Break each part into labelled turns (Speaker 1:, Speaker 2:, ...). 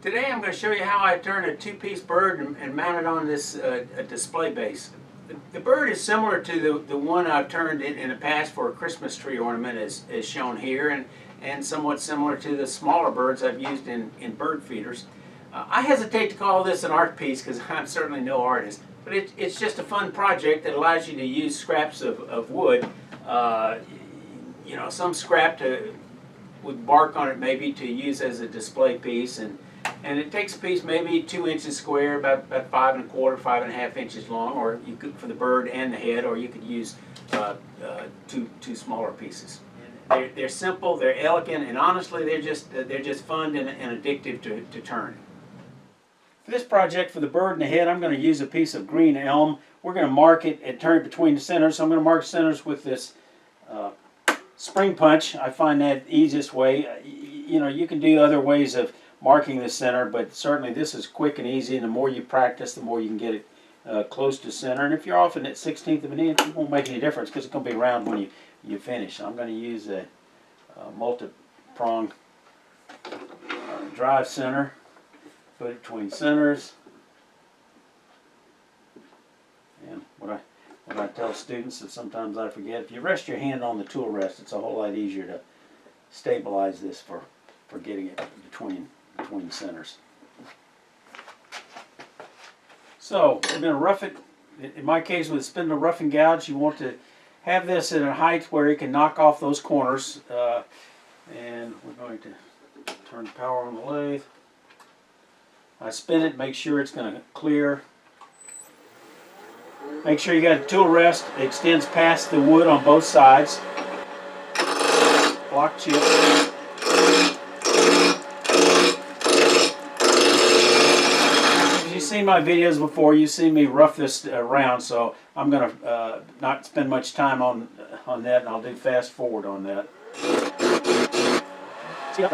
Speaker 1: Today I'm going to show you how I turn a two-piece bird and mount it on this a display base. The bird is similar to the one I've turned in the past for a Christmas tree ornament as shown here, and somewhat similar to the smaller birds I've used in bird feeders. I hesitate to call this an art piece because I'm certainly no artist, but it's just a fun project that allows you to use scraps of wood, you know, some scrap with bark on it maybe to use as a display piece, and it takes a piece maybe 2 inches square, about 5 1/4, 5 1/2 inches long, or you could for the bird and the head, or you could use two smaller pieces. They're simple, they're elegant, and honestly, they're just fun and addictive to turn. For this project, for the bird and the head, I'm going to use a piece of green elm. We're going to mark it and turn it between the centers. So I'm going to mark centers with this spring punch. I find that the easiest way. You know, you can do other ways of marking the center, but certainly this is quick and easy, and the more you practice, the more you can get it close to center. And if you're off in that 1/16 of an inch, it won't make any difference because it's going to be round when you finish. So I'm going to use a multi-prong drive center, put it between centers. And what I tell students that sometimes I forget, if you rest your hand on the tool rest, it's a whole lot easier to stabilize this for getting it between centers. So we're going to rough it. In my case, with spindle rough and gouge, you want to have this at a height where you can knock off those corners. And we're going to turn the power on the lathe. I spin it, make sure it's going to clear. Make sure you got a tool rest that extends past the wood on both sides. Block chip. You've seen my videos before, you've seen me rough this around, so I'm going to not spend much time on that, and I'll do fast forward on that. See up,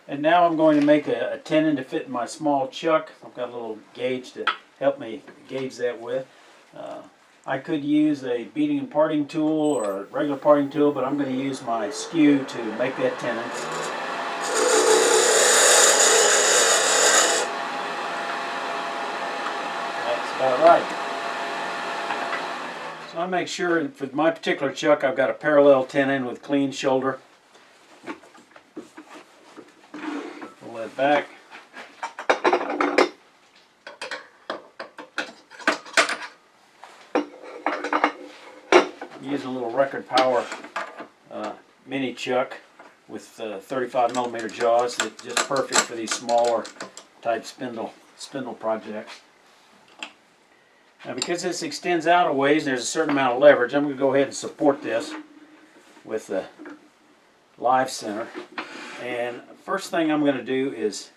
Speaker 1: and now I'm going to make a tenon to fit in my small chuck. I've got a little gauge to help me gauge that with. I could use a beating and parting tool or a regular parting tool, but I'm going to use my skew to make that tenon. That's about right. So I make sure for my particular chuck I've got a parallel tenon with clean shoulder. Pull that back. I'm using a little record power mini chuck with 35mm jaws that's just perfect for these smaller type spindle projects. Now because this extends out a ways, there's a certain amount of leverage. I'm going to go ahead and support this with the live center. And first thing I'm going to do is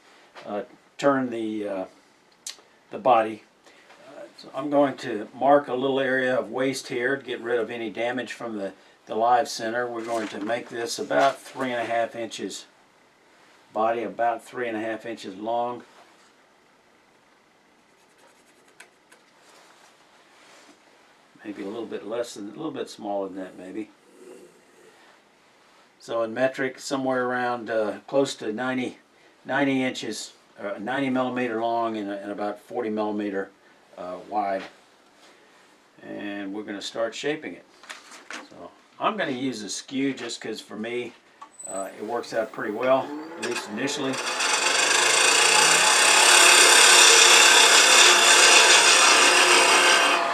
Speaker 1: turn the body. So I'm going to mark a little area of waste here to get rid of any damage from the live center. We're going to make this about 3 1/2 inches body, about 3 1/2 inches long. Maybe a little bit less than, a little bit smaller than that maybe. So in metric, somewhere around close to 90 inches, 90mm long and about 40mm wide. And we're going to start shaping it. So I'm going to use a skew just because for me it works out pretty well, at least initially.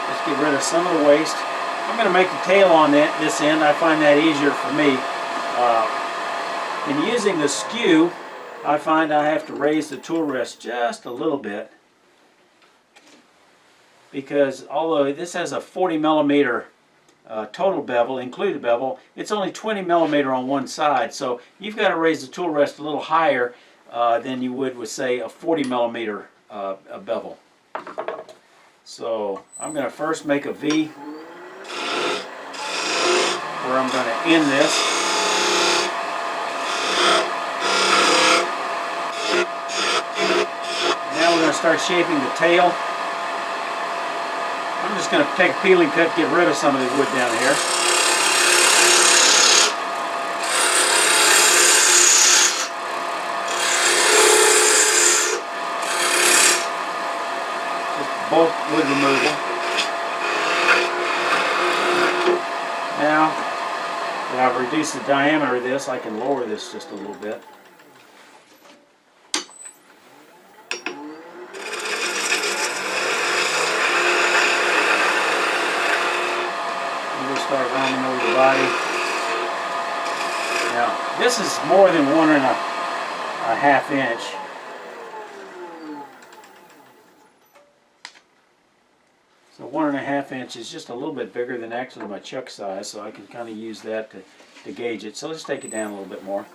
Speaker 1: Just get rid of some of the waste. I'm going to make the tail on this end. I find that easier for me. In using the skew, I find I have to raise the tool rest just a little bit, because although this has a 40mm total bevel, included bevel, it's only 20mm on one side, so you've got to raise the tool rest a little higher than you would with, say, a 40mm bevel. So I'm going to first make a V where I'm going to end this. start shaping the tail. I'm just going to take a peeling cut, get rid of some of the wood down here. Just bulk wood removal. Now that I've reduced the diameter of this, I can lower this just a little bit. Start rounding over the body. Now, this is more than 1.5 inch. So 1.5 inch is just a little bit bigger than actually my chuck size, so I can kind of use that to gauge it. So let's take it down a little bit more.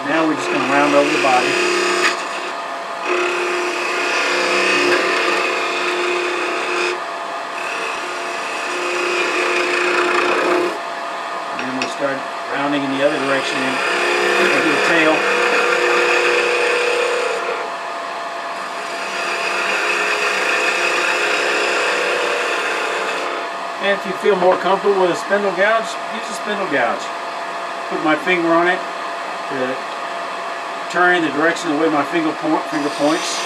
Speaker 1: Now we're just going to round over the body. Start rounding in the other direction into the tail. And if you feel more comfortable with a spindle gouge, use a spindle gouge. Put my finger on it to turn in the direction of the way my finger points.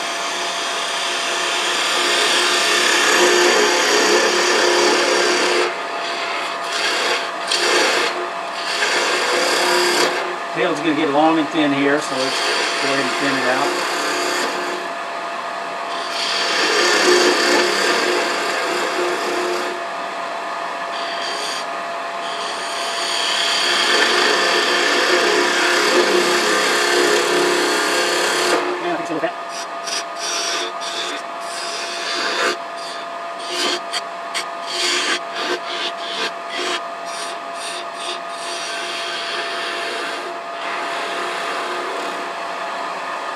Speaker 1: Tail's going to get long and thin here, so let's go ahead and thin it out. Yeah, fix it with that.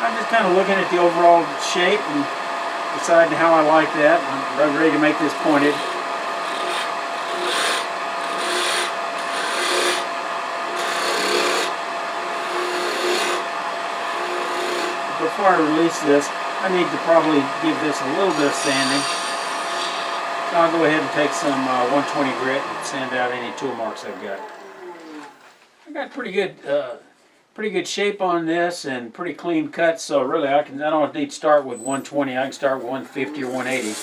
Speaker 1: I'm just kind of looking at the overall shape and deciding how I like that. I'm ready to make this pointed. Before I release this, I need to probably give this a little bit of sanding. So I'll go ahead and take some 120 grit and sand out any tool marks I've got. I got pretty good shape on this and pretty clean cut, so really I don't need to start with 120, I can start with 150 or 180.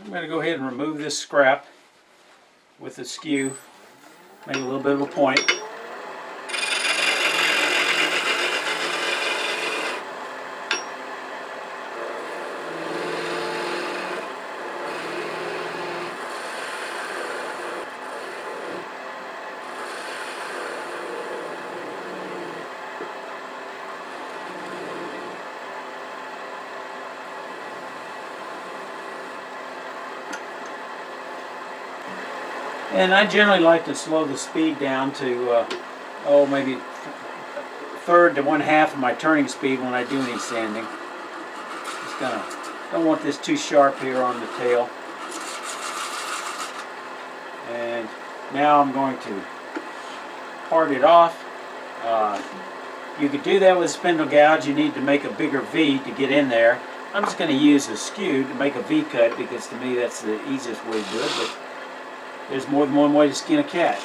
Speaker 1: I'm going to go ahead and remove this scrap with the skew, make a little bit of a point. And I generally like to slow the speed down to, maybe third to 1/2 of my turning speed when I do any sanding. Don't want this too sharp here on the tail. And now I'm going to part it off. You could do that with a spindle gouge. You need to make a bigger V to get in there. I'm just going to use a skew to make a V cut because to me that's the easiest way to do it. But there's more than one way to skin a cat.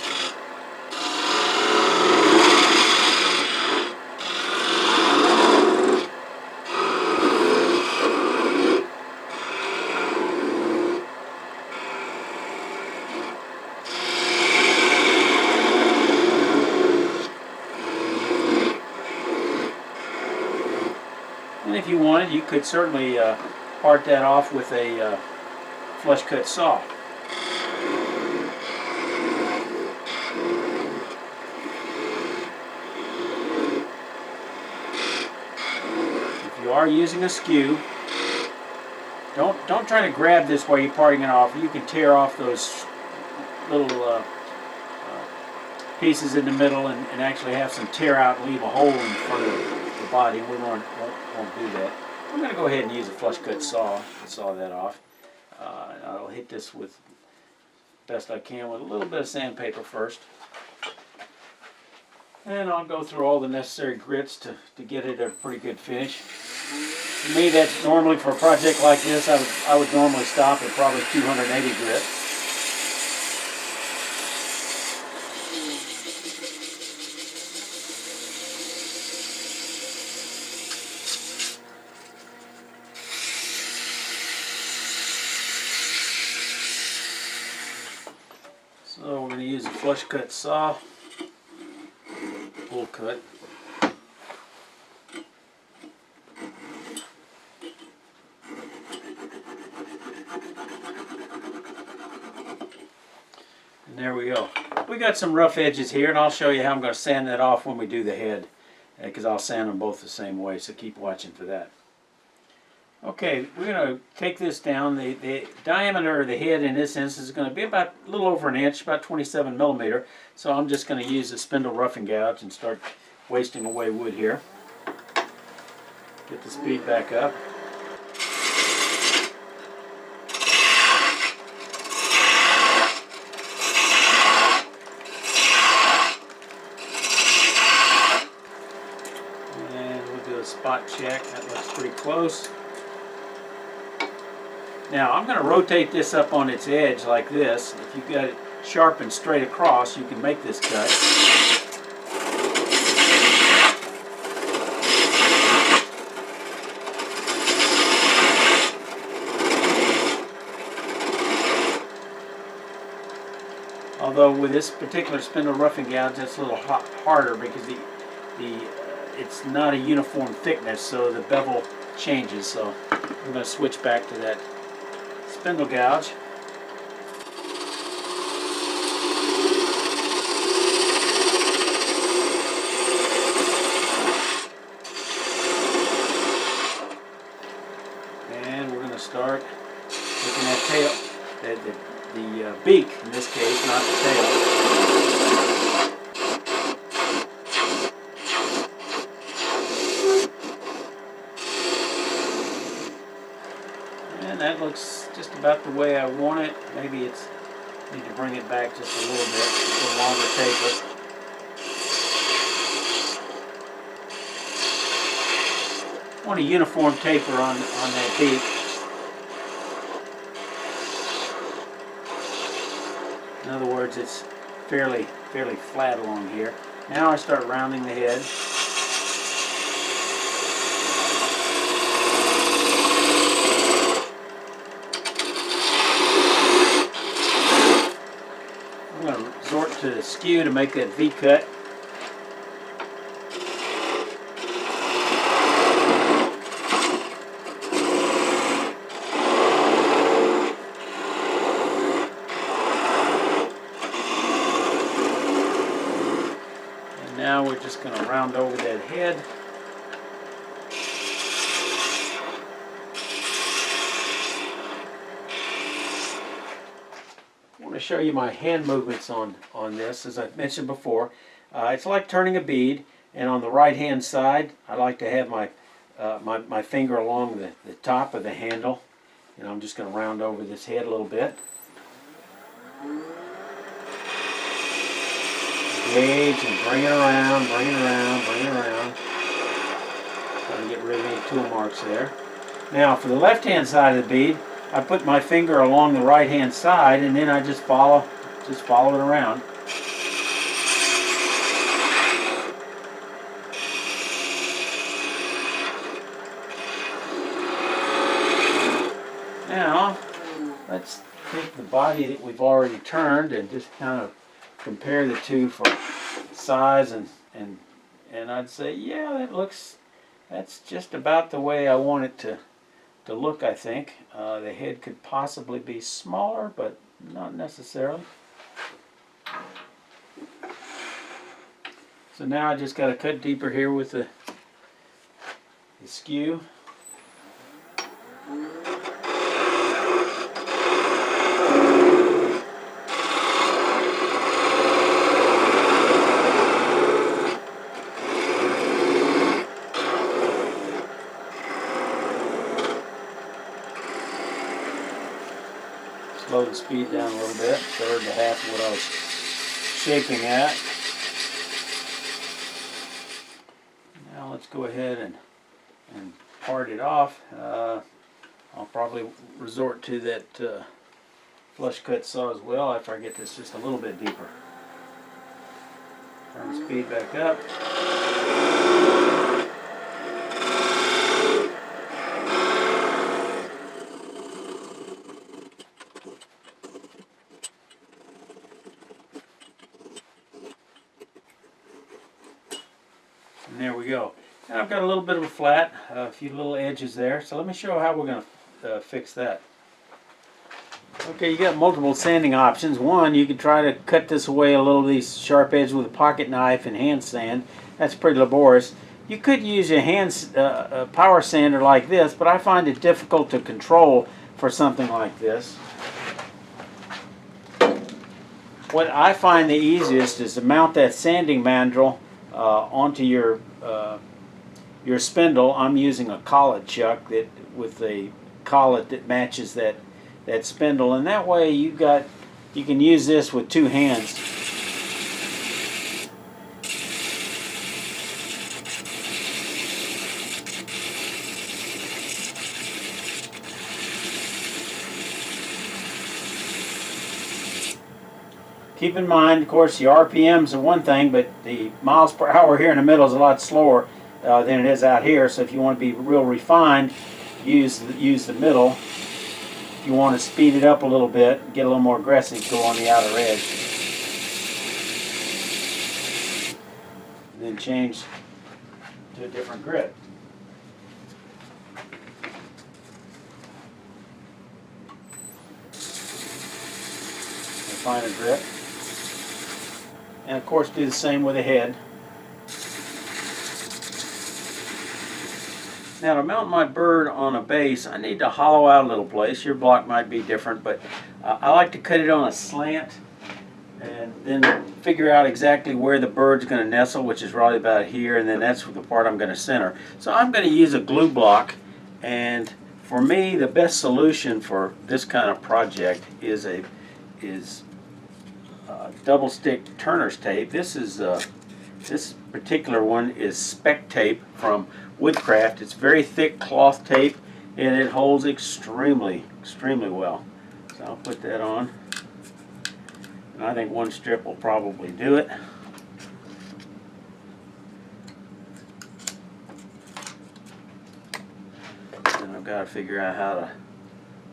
Speaker 1: And if you wanted, you could certainly part that off with a flush cut saw. You are using a skew. Don't try to grab this while you're parting it off. You can tear off those little pieces in the middle and actually have some tear out and leave a hole in front of the body. We won't do that. I'm going to go ahead and use a flush cut saw to saw that off. I'll hit this with best I can with a little bit of sandpaper first. And I'll go through all the necessary grits to get it a pretty good finish. For me, that's normally for a project like this, I would normally stop at probably 280 grit. So we're going to use a flush cut saw, full cut. And there we go. We got some rough edges here, and I'll show you how I'm going to sand that off when we do the head, because I'll sand them both the same way, so keep watching for that. Okay, we're going to take this down. The diameter of the head in this instance is going to be about a little over an inch, about 27 millimeter. So I'm just going to use a spindle roughing gouge and start wasting away wood here. Get the speed back up. And we'll do a spot check. That looks pretty close. Now I'm going to rotate this up on its edge like this. If you've got it sharp and straight across, you can make this cut. Although with this particular spindle roughing gouge, that's a little harder because it's not a uniform thickness, so the bevel changes. So I'm going to switch back to that spindle gouge. And we're going to start taking that tail, the beak in this case, not the tail. And that looks just about the way I want it. Maybe it's need to bring it back just a little bit, a little longer taper. I want a uniform taper on that beak. In other words, it's fairly flat along here. Now I start rounding the head. I'm going to resort to the skew to make that V-cut. And now we're just going to round over that head. I want to show you my hand movements on this. As I mentioned before, it's like turning a bead, and on the right hand side I like to have my my finger along the top of the handle, and I'm just going to round over this head a little bit. Engage and bring it around, bring it around, bring it around. Trying to get rid of any tool marks there. Now for the left hand side of the bead, I put my finger along the right hand side, and then I just follow it around. Now let's take the body that we've already turned and just kind of compare the two for size, and I'd say, yeah, that's just about the way I want it to look, I think. The head could possibly be smaller, but not necessarily. So now I just got to cut deeper here with the skew. the speed down a little bit, third to half of what I was shaping at. Now let's go ahead and part it off. I'll probably resort to that flush cut saw as well after I get this just a little bit deeper. Turn the speed back up. And there we go. Now I've got a little bit of a flat, a few little edges there. So let me show you how we're going to fix that. Okay, you got multiple sanding options. One, you can try to cut this away a little of these sharp edges with a pocket knife and hand sand. That's pretty laborious. You could use a power sander like this, but I find it difficult to control for something like this. What I find the easiest is to mount that sanding mandrel onto your spindle. I'm using a Collet chuck with a collet that matches that spindle, and that way you can use this with two hands. Keep in mind, of course, the RPMs are one thing, but the miles per hour here in the middle is a lot slower than it is out here. So if you want to be real refined, use the middle. If you want to speed it up a little bit, get a little more aggressive, go on the outer edge. And then change to a different grip. A finer grip. And of course do the same with the head. Now to mount my bird on a base, I need to hollow out a little place. Your block might be different, but I like to cut it on a slant and then figure out exactly where the bird's going to nestle, which is probably about here, and then that's the part I'm going to center. So I'm going to use a glue block, and for me the best solution for this kind of project is double stick Turner's tape. This particular one is spec tape from Woodcraft. It's very thick cloth tape and it holds extremely well. So I'll put that on, and I think one strip will probably do it. And I've got to figure out how to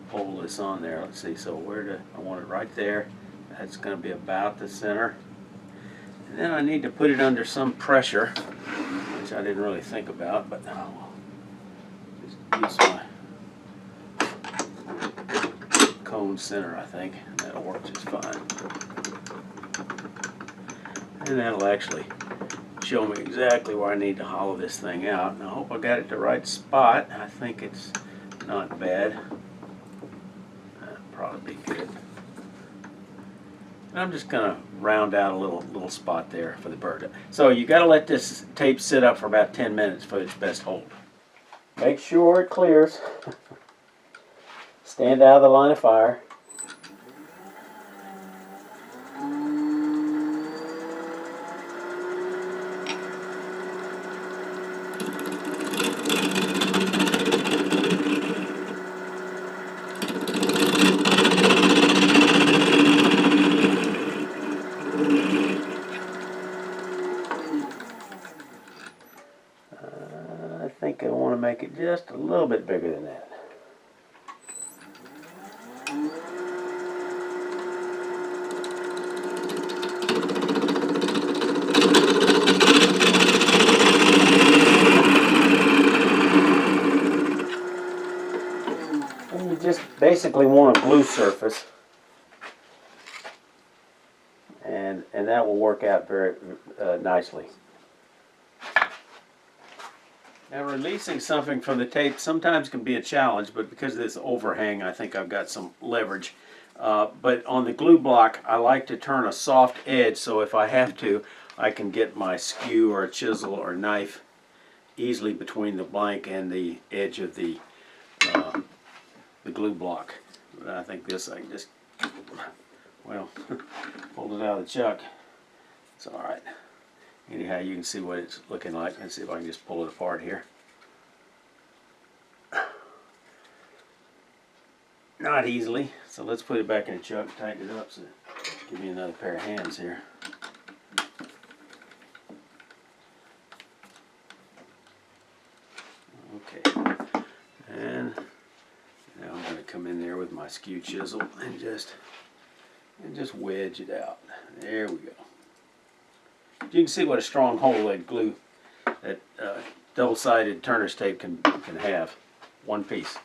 Speaker 1: hold this on there. Let's see, so I want it right there. That's going to be about the center. And then I need to put it under some pressure, which I didn't really think about, but I'll just use my cone center, I think, and that'll work just fine. And that'll actually show me exactly where I need to hollow this thing out. And I hope I got it the right spot. I think it's not bad. That'll probably be good. And I'm just going to round out a little spot there for the bird. So you got to let this tape sit up for about 10 minutes for its best hold. Make sure it clears. Stand out of the line of fire. I think I want to make it just a little bit bigger than that. And you just basically want a glue surface, and that will work out very nicely. Now releasing something from the tape sometimes can be a challenge, but because of this overhang I think I've got some leverage. But on the glue block I like to turn a soft edge, so if I have to I can get my skew or a chisel or knife easily between the blank and the edge of the glue block. But I think this I can just Well, pulled it out of the chuck. It's alright. Anyhow, you can see what it's looking like. Let's see if I can just pull it apart here. Not easily. So let's put it back in the chuck, tighten it up, so give me another pair of hands here. Okay. And now I'm going to come in there with my skew chisel and just wedge it out. There we go. You can see what a strong hole that glue, that double-sided turner's tape can have. One piece.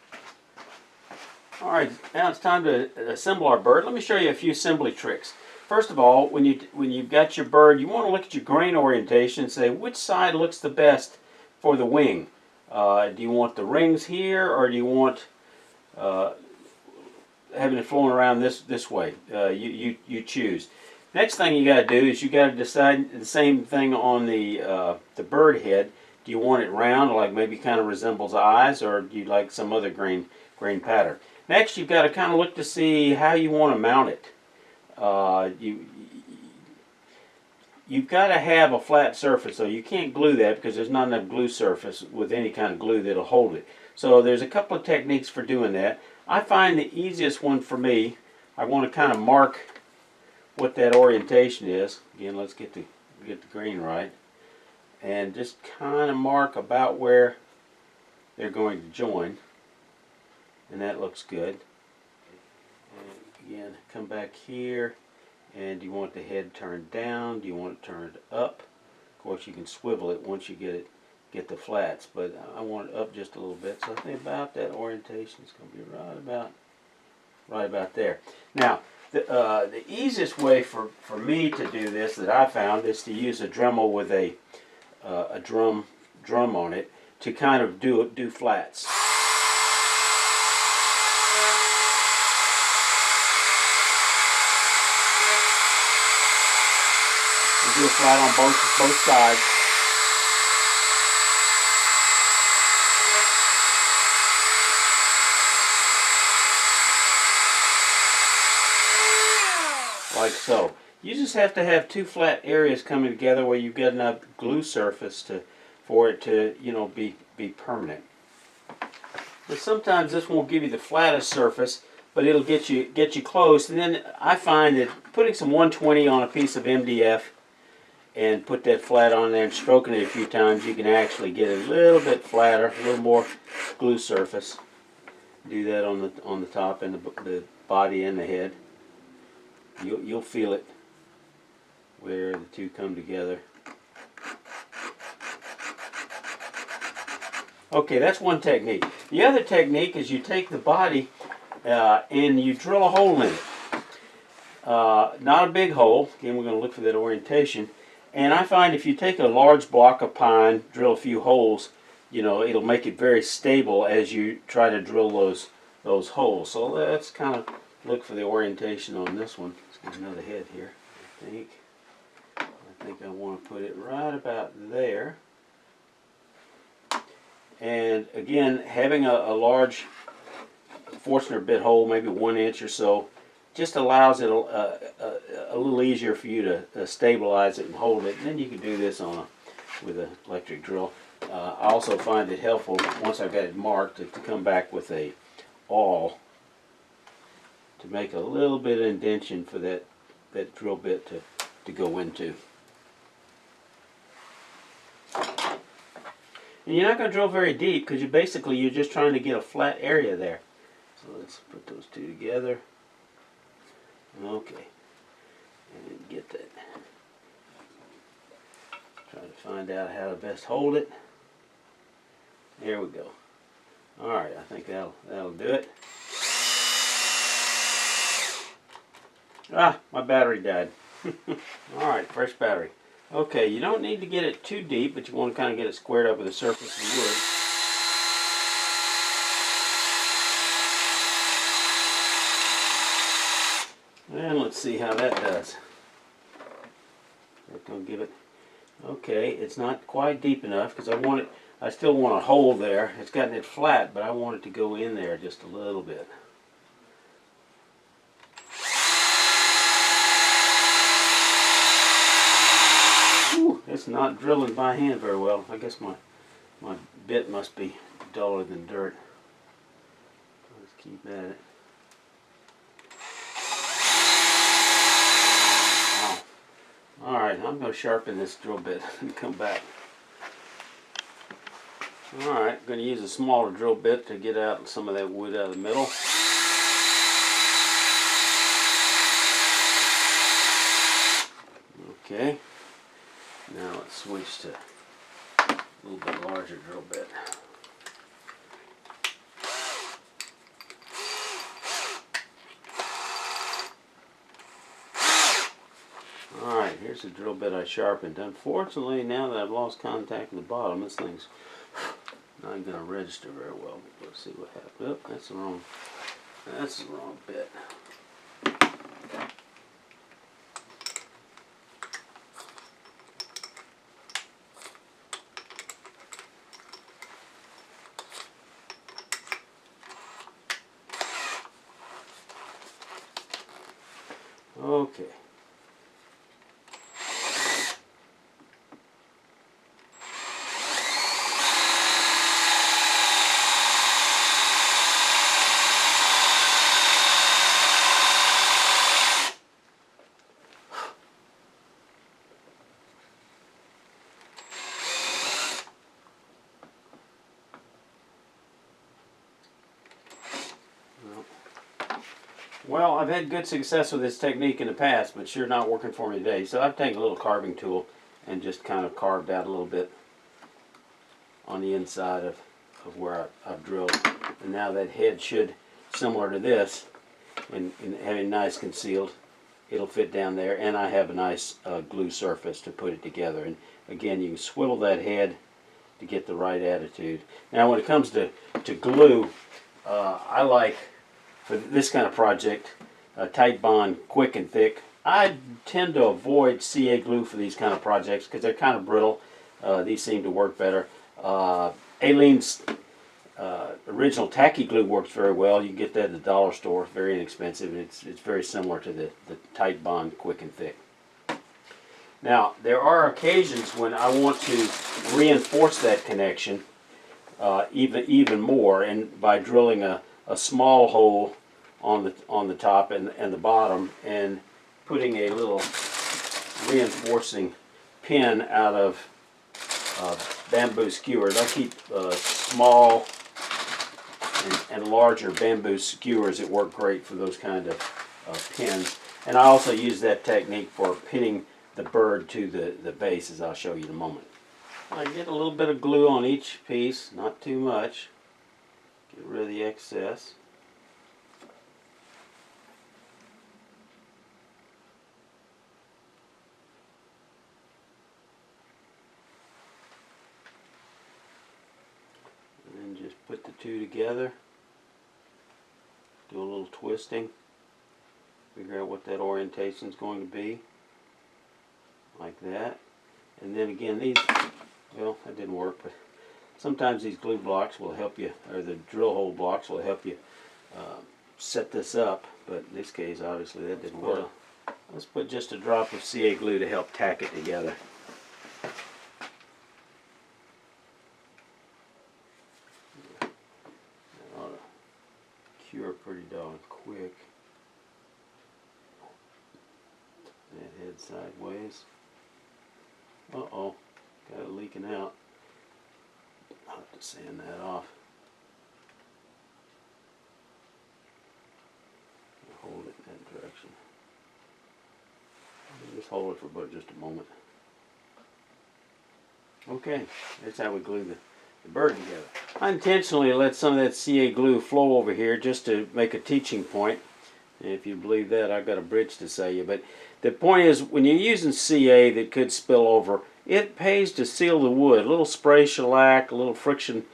Speaker 1: All right, now it's time to assemble our bird. Let me show you a few assembly tricks. First of all, when you've got your bird, you want to look at your grain orientation and say which side looks the best for the wing. Do you want the rings here, or do you want having it flowing around this way? You choose. Next thing you got to do is you got to decide the same thing on the bird head. Do you want it round, like maybe kind of resembles eyes, or do you like some other grain pattern? Next, you've got to kind of look to see how you want to mount it. You've got to have a flat surface, so you can't glue that because there's not enough glue surface with any kind of glue that'll hold it. So there's a couple of techniques for doing that. I find the easiest one for me, I want to kind of mark what that orientation is. Again, let's get the grain right. And just kind of mark about where they're going to join. And that looks good. And again, come back here. And do you want the head turned down? Do you want it turned up? Of course, you can swivel it once you get the flats, but I want it up just a little bit. So I think about that orientation is going to be right about there. Now, the easiest way for me to do this that I found is to use a Dremel with a drum on it to kind of do flats. Do a flat on both sides. Like so. You just have to have two flat areas coming together where you've got enough glue surface for it to, you know, be permanent. But sometimes this won't give you the flattest surface, but it'll get you close. And then I find that putting some 120 on a piece of MDF and put that flat on there and stroking it a few times, you can actually get it a little bit flatter, a little more glue surface. Do that on the top and the body and the head. You'll feel it where the two come together. Okay, that's one technique. The other technique is you take the body and you drill a hole in it. Not a big hole. Again, we're going to look for that orientation. And I find if you take a large block of pine, drill a few holes, you know, it'll make it very stable as you try to drill those holes. So let's kind of look for the orientation on this one. Let's get another head here. I think I want to put it right about there. And again, having a large Forstner bit hole, maybe 1 inch or so, just allows it a little easier for you to stabilize it and hold it. And then you can do this with an electric drill. I also find it helpful, once I've got it marked, to come back with a awl to make a little bit of indentation for that drill bit to go into. And you're not going to drill very deep because you're just trying to get a flat area there. So let's put those two together. Okay. And get that. Try to find out how to best hold it. There we go. Alright, I think that'll do it. Ah, my battery died. Alright, fresh battery. Okay, you don't need to get it too deep, but you want to kind of get it squared up with the surface of the wood. And let's see how that does. We're going to give it. Okay, it's not quite deep enough because I still want a hole there. It's gotten it flat, but I want it to go in there just a little bit.
Speaker 2: just not drilling by hand very well. I guess my bit must be duller than dirt. Let's keep at it. Wow. Alright, I'm going to sharpen this drill bit and come back. Alright, going to use a smaller drill bit to get out some of that wood out of the middle. Okay, now let's switch to a little bit larger drill bit. Alright, here's the drill bit I sharpened. Unfortunately, now that I've lost contact with the bottom, this thing's not going to register very well. Let's see what happens. Oh, that's the wrong bit. Okay. Well, I've had good success with this technique in the past, but sure not working for me today. So I've taken a little carving tool and just kind of carved out a little bit on the inside of where I've drilled. And now that head should, similar to this, and having nice concealed, it'll fit down there. And I have a nice glue surface to put it together. And again, you can swivel that head to get the right attitude. Now when it comes to glue, I like, for this kind of project, tight bond, quick and thick. I tend to avoid CA glue for these kind of projects because they're kind of brittle. These seem to work better. Aleen's original tacky glue works very well. You can get that at the dollar store, very inexpensive. It's very similar to the tight bond, quick and thick. Now, there are occasions when I want to reinforce that connection even more, and by drilling a small hole on the top and the bottom, and putting a little reinforcing pin out of bamboo skewers. I keep small and larger bamboo skewers that work great for those kind of pins. And I also use that technique for pinning the bird to the base, as I'll show you in a moment. I get a little bit of glue on each piece, not too much. Get rid of the excess. And then just put the two together. Do a little twisting. Figure out what that orientation is going to be. Like that. And then again, these, well, that didn't work, but sometimes these glue blocks will help you, or the drill hole blocks will help you set this up, but in this case, obviously, that didn't work. Let's put just a drop of CA glue to help tack it together. That ought to cure pretty darn quick. That head sideways. Uh-oh, got it leaking out. I'll have to sand that off. Hold it in that direction. Just hold it for about just a moment. Okay, that's how we glue the bird together. I intentionally let some of that CA glue flow over here just to make a teaching point. And if you believe that, I've got a bridge to sell you. But the point is, when you're using CA that could spill over, it pays to seal the wood. A little spray shellac, a little friction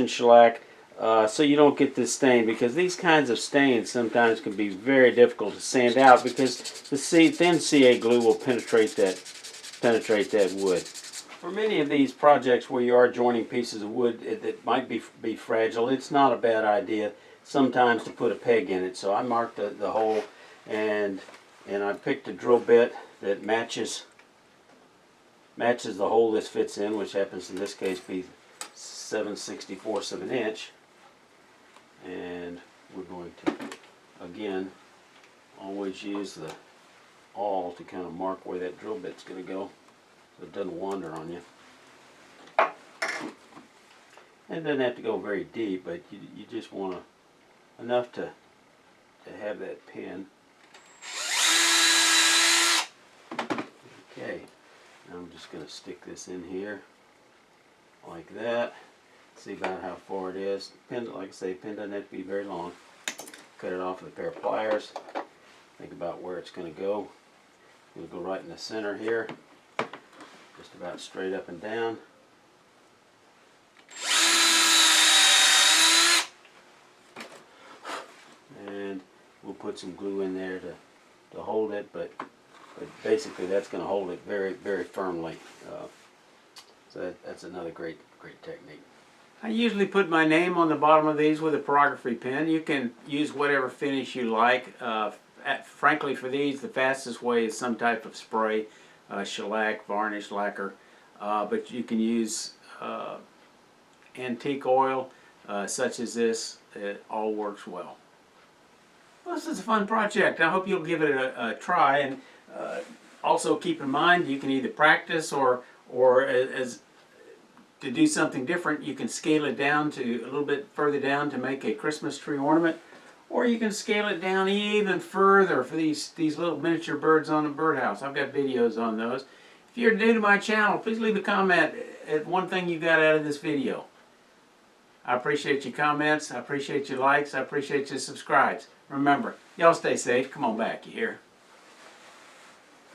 Speaker 2: shellac, so you don't get this stain, because these kinds of stains sometimes can be very difficult to sand out because the thin CA glue will penetrate that wood. For many of these projects where you are joining pieces of wood that might be fragile, it's not a bad idea sometimes to put a peg in it. So I marked the hole, and I picked a drill bit that matches matches the hole this fits in, which happens in this case be 7/64 of an inch. And we're going to, again, always use the awl to kind of mark where that drill bit's going to go so it doesn't wander on you. And it doesn't have to go very deep, but you just want enough to have that pin. Okay, now I'm just going to stick this in here like that. See about how far it is. Pin, like I say, pin doesn't have to be very long. Cut it off with a pair of pliers. Think about where it's going to go. It's going to go right in the center here, just about straight up and down. And we'll put some glue in there to hold it, but basically that's going to hold it very, very firmly. So that's another great technique.
Speaker 1: I usually put my name on the bottom of these with a pyrography pen. You can use whatever finish you like. Frankly, for these, the fastest way is some type of spray, shellac, varnish, lacquer. But you can use antique oil, such as this. It all works well. Well, this is a fun project. I hope you'll give it a try. And also keep in mind, you can either practice or as to do something different, you can scale it down to a little bit further down to make a Christmas tree ornament, or you can scale it down even further for these little miniature birds on the birdhouse. I've got videos on those. If you're new to my channel, please leave a comment at one thing you got out of this video. I appreciate your comments, I appreciate your likes, I appreciate your subscribes. Remember, y'all stay safe. Come on back, you hear?